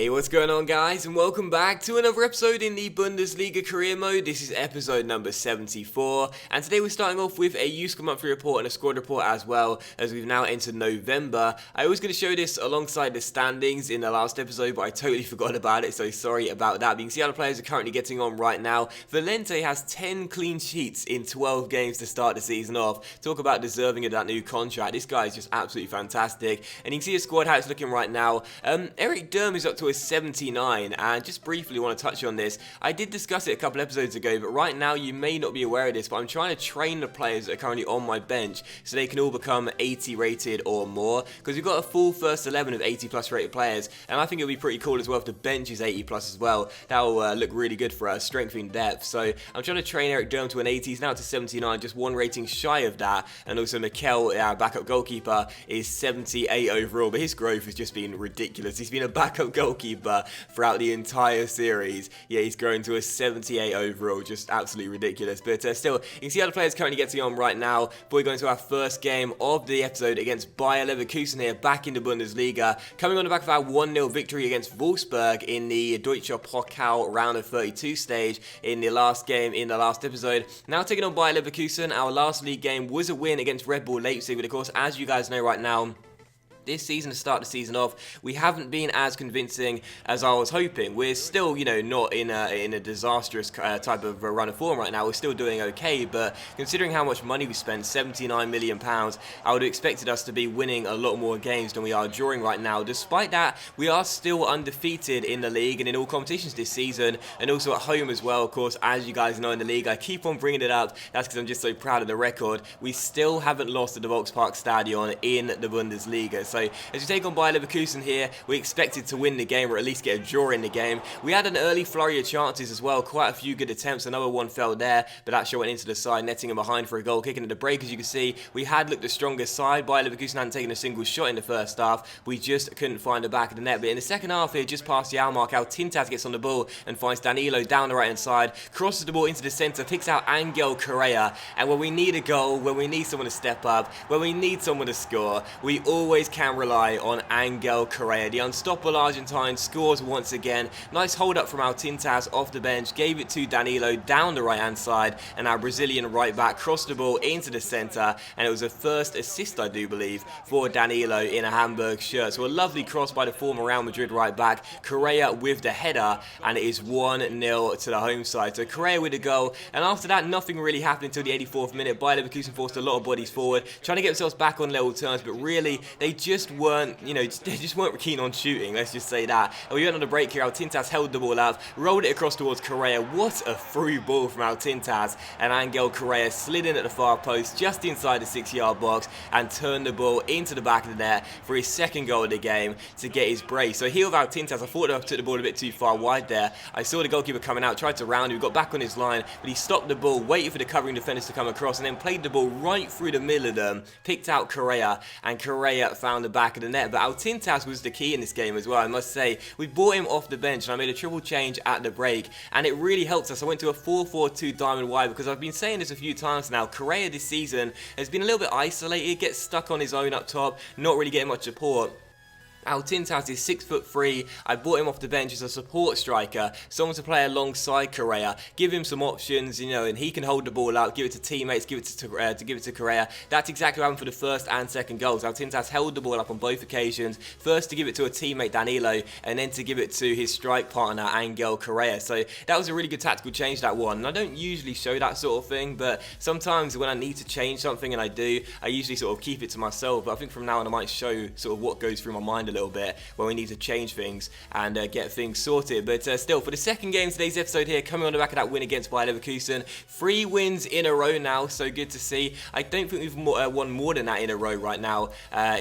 Hey, what's going on, guys, and welcome back to another episode in the Bundesliga career mode. This is episode number 74, and today we're starting off with a useful monthly report and a squad report as well, as we've now entered November. I was going to show this alongside the standings in the last episode, but I totally forgot about it, so sorry about that. But you can see how the players are currently getting on right now. Valente has 10 clean sheets in 12 games to start the season off. Talk about deserving of that new contract. This guy is just absolutely fantastic, and you can see his squad, how it's looking right now. Eric Durm is up to a 79, and just briefly want to touch on this. I did discuss it a couple episodes ago, but right now you may not be aware of this, but I'm trying to train the players that are currently on my bench so they can all become 80 rated or more, because we've got a full first 11 of 80 plus rated players, and I think it'll be pretty cool as well if the bench is 80 plus as well. That will look really good for us, strengthening depth. So I'm trying to train Eric Durm to an 80. He's now to 79, just one rating shy of that, and also Mikel, our backup goalkeeper, is 78 overall, but his growth has just been ridiculous. He's been a backup goalkeeper throughout the entire series. Yeah, he's grown to a 78 overall, just absolutely ridiculous. But still, you can see how the players currently getting on right now. Before we go into our first game of the episode against Bayer Leverkusen here, back in the Bundesliga, coming on the back of our 1-0 victory against Wolfsburg in the Deutsche Pokal round of 32 stage in the last game in the last episode. Now taking on Bayer Leverkusen. Our last league game was a win against Red Bull Leipzig, but of course, as you guys know right now, this season, to start the season off, we haven't been as convincing as I was hoping. We're still, not in a disastrous type of run of form right now. We're still doing okay, but considering how much money we spent, £79 million, I would have expected us to be winning a lot more games than we are drawing right now. Despite that, we are still undefeated in the league and in all competitions this season, and also at home as well, of course, as you guys know in the league. I keep on bringing it up. That's because I'm just so proud of the record. We still haven't lost at the Volkspark Stadion in the Bundesliga. So as we take on Bayer Leverkusen here, we expected to win the game or at least get a draw in the game. We had an early flurry of chances as well, quite a few good attempts. Another one fell there, but that shot went into the side, netting him behind for a goal. Kicking at the break, as you can see, we had looked the strongest side. Bayer Leverkusen hadn't taken a single shot in the first half. We just couldn't find the back of the net. But in the second half here, just past the hour mark, Tintaz gets on the ball and finds Danilo down the right hand side, crosses the ball into the centre, picks out Angel Correa. And when we need a goal, when we need someone to step up, when we need someone to score, we always can rely on Angel Correa. The unstoppable Argentine scores once again. Nice hold up from Tintaz off the bench, gave it to Danilo down the right hand side, and our Brazilian right back crossed the ball into the centre, and it was a first assist, I do believe, for Danilo in a Hamburg shirt. So a lovely cross by the former Real Madrid right back, Correa with the header, and it is 1-0 to the home side. So Correa with a goal, and after that nothing really happened until the 84th minute. Bayer Leverkusen forced a lot of bodies forward, trying to get themselves back on level terms, but really they just weren't, they just weren't keen on shooting, let's just say that. And we went on the break here. Tintaz held the ball up, rolled it across towards Correa. What a through ball from Tintaz, and Angel Correa slid in at the far post just inside the 6-yard box and turned the ball into the back of the net for his second goal of the game to get his brace. So heel of Tintaz, I thought I took the ball a bit too far wide there. I saw the goalkeeper coming out, tried to round him, got back on his line, but he stopped the ball, waited for the covering defenders to come across, and then played the ball right through the middle of them, picked out Correa, and Correa found the back of the net. But Tintaz was the key in this game as well, I must say. We brought him off the bench, and I made a triple change at the break, and it really helped us. I went to a 4-4-2 diamond wide, because I've been saying this a few times now. Correa this season has been a little bit isolated, gets stuck on his own up top, not really getting much support. Tintaz is 6'3". I brought him off the bench as a support striker, someone to play alongside Correa, give him some options, and he can hold the ball up, give it to teammates, give it to Correa. That's exactly what happened for the first and second goals. Tintaz held the ball up on both occasions, first to give it to a teammate Danilo, and then to give it to his strike partner Angel Correa. So that was a really good tactical change, that one. And I don't usually show that sort of thing, but sometimes when I need to change something, and I do, I usually sort of keep it to myself. But I think from now on I might show sort of what goes through my mind a little bit when we need to change things and get things sorted. But still, for the second game of today's episode here, coming on the back of that win against Bayer Leverkusen, 3 wins in a row now, so good to see. I don't think we've won more than that in a row right now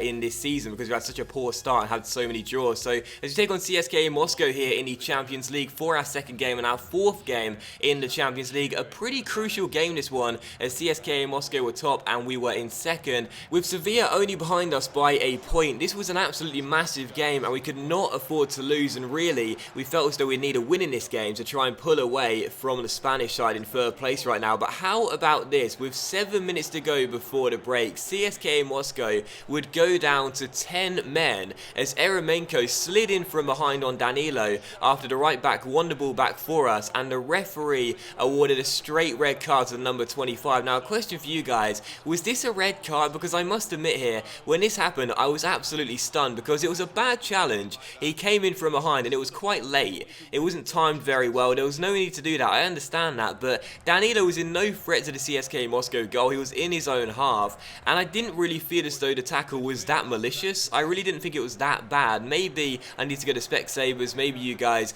in this season, because we had such a poor start and had so many draws. So as we take on CSKA Moscow here in the Champions League for our second game and our fourth game in the Champions League, a pretty crucial game this one, as CSKA Moscow were top and we were in second, with Sevilla only behind us by a point. This was an absolutely massive massive game and we could not afford to lose, and really we felt as though we need a win in this game to try and pull away from the Spanish side in third place right now. But how about this? With 7 minutes to go before the break, CSKA Moscow would go down to 10 men as Eremenko slid in from behind on Danilo after the right back won the ball back for us, and the referee awarded a straight red card to the number 25. Now, a question for you guys, was this a red card? Because I must admit here, when this happened, I was absolutely stunned because it was a bad challenge. He came in from behind and it was quite late. It wasn't timed very well. There was no need to do that. I understand that, but Danilo was in no threat to the CSKA Moscow goal. He was in his own half, and I didn't really feel as though the tackle was that malicious. I really didn't think it was that bad. Maybe I need to go to Specsavers. Maybe you guys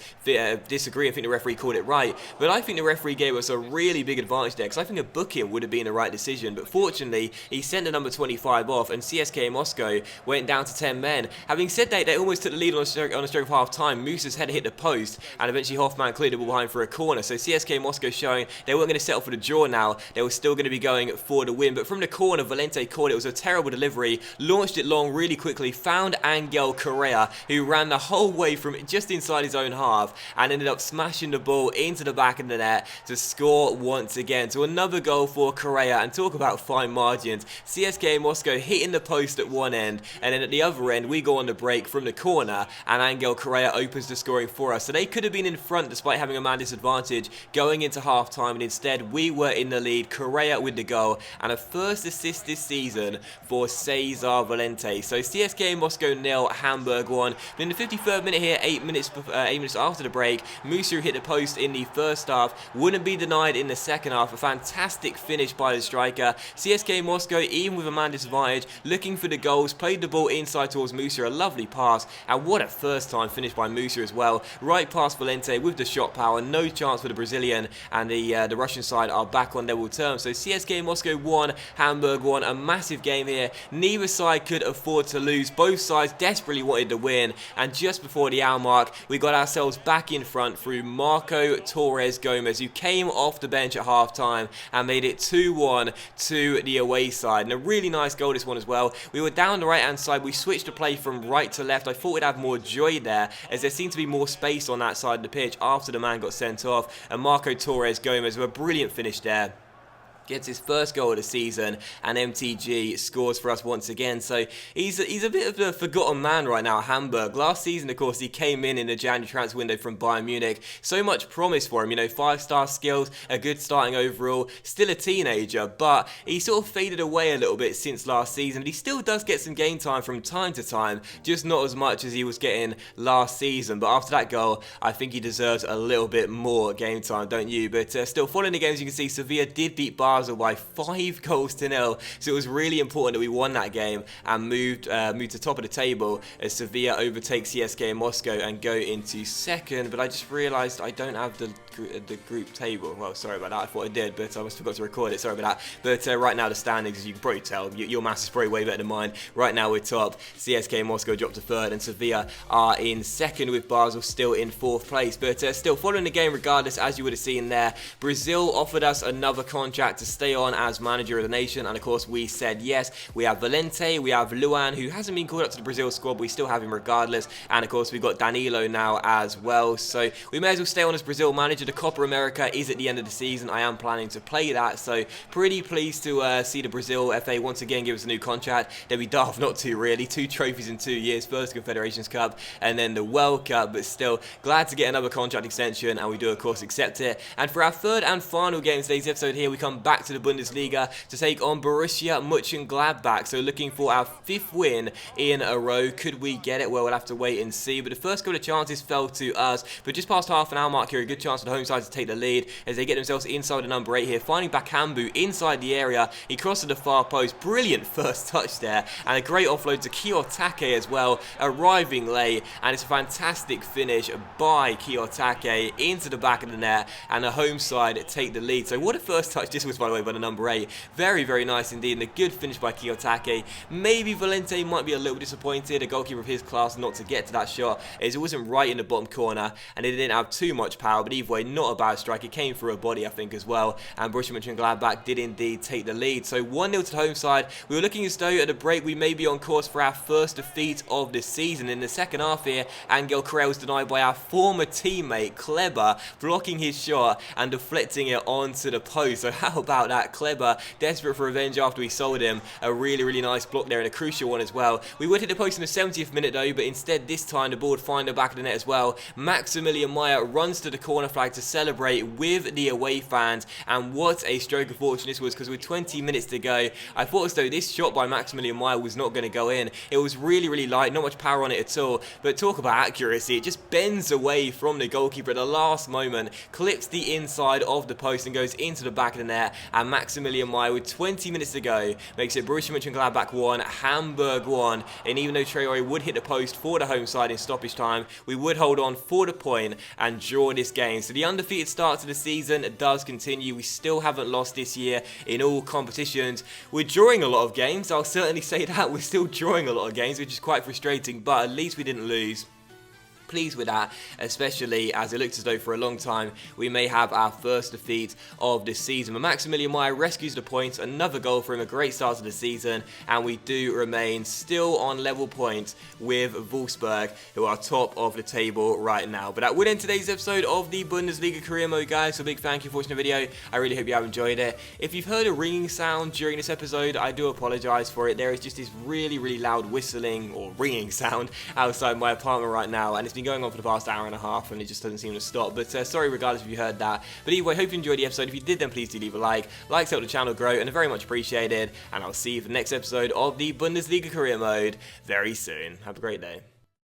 disagree and think the referee called it right, but I think the referee gave us a really big advantage there because I think a booking would have been the right decision. But fortunately, he sent the number 25 off, and CSKA Moscow went down to 10 men. Having said that, they almost took the lead on a stroke of half time. Musa's head hit the post, and eventually Hoffman cleared the ball behind for a corner. So CSKA Moscow showing they weren't going to settle for the draw now. They were still going to be going for the win. But from the corner, Valente caught it. It was a terrible delivery, launched it long really quickly, found Angel Correa, who ran the whole way from just inside his own half and ended up smashing the ball into the back of the net to score once again. So another goal for Correa, and talk about fine margins. CSKA Moscow hitting the post at one end, and then at the other end we go on the break from the corner and Angel Correa opens the scoring for us. So they could have been in front despite having a man disadvantage going into half time, and instead we were in the lead. Correa with the goal and a first assist this season for Cesar Valente. So CSKA Moscow 0, Hamburg 1. But in the 53rd minute here, 8 minutes after the break, Musa hit the post in the first half, wouldn't be denied in the second half. A fantastic finish by the striker. CSKA Moscow, even with a man disadvantage, looking for the goals, played the ball inside towards Musa, a lovely pass, and what a first time finish by Musa as well. Right past Valente with the shot power, no chance for the Brazilian, and the Russian side are back on level terms. So CSKA Moscow 1, Hamburg 1, a massive game here. Neither side could afford to lose. Both sides desperately wanted to win, and just before the hour mark, we got ourselves back in front through Marco Torres Gomez, who came off the bench at half time and made it 2-1 to the away side. And a really nice goal this one as well. We were down the right hand side, we switched the play from right to left. I thought we'd have more joy there as there seemed to be more space on that side of the pitch after the man got sent off, and Marco Torres Gomez with a brilliant finish there gets his first goal of the season, and MTG scores for us once again. So he's a bit of a forgotten man right now at Hamburg. Last season, of course, he came in the January transfer window from Bayern Munich. So much promise for him, 5-star skills, a good starting overall, still a teenager, but he sort of faded away a little bit since last season. But he still does get some game time from time to time, just not as much as he was getting last season. But after that goal, I think he deserves a little bit more game time, don't you? But still, following the games, you can see Sevilla did beat Basel by 5-0, so it was really important that we won that game and moved to top of the table as Sevilla overtake CSKA Moscow and go into second. But I just realised I don't have the group table. Well, sorry about that. I thought I did, but I must have forgot to record it. Sorry about that. But right now the standings, as you can probably tell, your maths is probably way better than mine. Right now we're top. CSKA Moscow dropped to third, and Sevilla are in second with Basel still in fourth place. But still, following the game regardless, as you would have seen there, Brazil offered us another contract to stay on as manager of the nation, and of course we said yes. We have Valente, we have Luan, who hasn't been called up to the Brazil squad, but we still have him regardless, and of course we've got Danilo now as well. So we may as well stay on as Brazil manager. The Copa America is at the end of the season. I am planning to play that, so pretty pleased to see the Brazil FA once again give us a new contract. They'd be daft not to, really. 2 trophies in 2 years, first Confederations Cup and then the World Cup, but still glad to get another contract extension, and we do of course accept it. And for our third and final game of today's episode here, we come back to the Bundesliga to take on Borussia Mönchengladbach. So looking for our 5th win in a row. Could we get it? Well, we'll have to wait and see. But the first couple of chances fell to us. But just past half an hour mark here, a good chance for the home side to take the lead as they get themselves inside the number 8 here. Finding Bakambu inside the area. He crosses the far post. Brilliant first touch there. And a great offload to Kiyotake as well. Arriving late. And it's a fantastic finish by Kiyotake into the back of the net. And the home side take the lead. So what a first touch this was by the way, by the number 8. Very, very nice indeed, and a good finish by Kiyotake. Maybe Valente might be a little disappointed, a goalkeeper of his class, not to get to that shot, as it wasn't right in the bottom corner, and it didn't have too much power, but either way, not a bad strike. It came through a body, I think, as well, and Borussia Mönchengladbach did indeed take the lead. So 1-0 to the home side. We were looking as though at the break we may be on course for our first defeat of the season. In the second half here, Angel Correa was denied by our former teammate, Kleber, blocking his shot and deflecting it onto the post. So how about that? Kleber, desperate for revenge after we sold him. A really, really nice block there and a crucial one as well. We would hit the post in the 70th minute though, but instead this time the ball would find the back of the net as well. Maximilian Meyer runs to the corner flag to celebrate with the away fans, and what a stroke of fortune this was, because with 20 minutes to go, I thought as though this shot by Maximilian Meyer was not going to go in. It was really, really light, not much power on it at all, but talk about accuracy. It just bends away from the goalkeeper at the last moment, clips the inside of the post and goes into the back of the net, and Maximilian Meyer with 20 minutes to go makes it Borussia Mönchengladbach 1, Hamburg 1, and even though Traore would hit the post for the home side in stoppage time, we would hold on for the point and draw this game. So the undefeated start to the season does continue. We still haven't lost this year in all competitions. We're drawing a lot of games, I'll certainly say that. We're still drawing a lot of games, which is quite frustrating, but at least we didn't lose. Pleased with that, especially as it looks as though for a long time we may have our first defeat of this season. But Maximilian Meyer rescues the points, another goal for him, a great start to the season, and we do remain still on level points with Wolfsburg, who are top of the table right now. But that would end today's episode of the Bundesliga career mode, guys. So a big thank you for watching the video. I really hope you have enjoyed it. If you've heard a ringing sound during this episode, I do apologise for it. There is just this really, really loud whistling or ringing sound outside my apartment right now, and it's been going on for the past hour and a half and it just doesn't seem to stop. But sorry regardless if you heard that. But either way, hope you enjoyed the episode. If you did, then please do leave a like. Likes help the channel grow and are very much appreciated. And I'll see you for the next episode of the Bundesliga career mode very soon. Have a great day.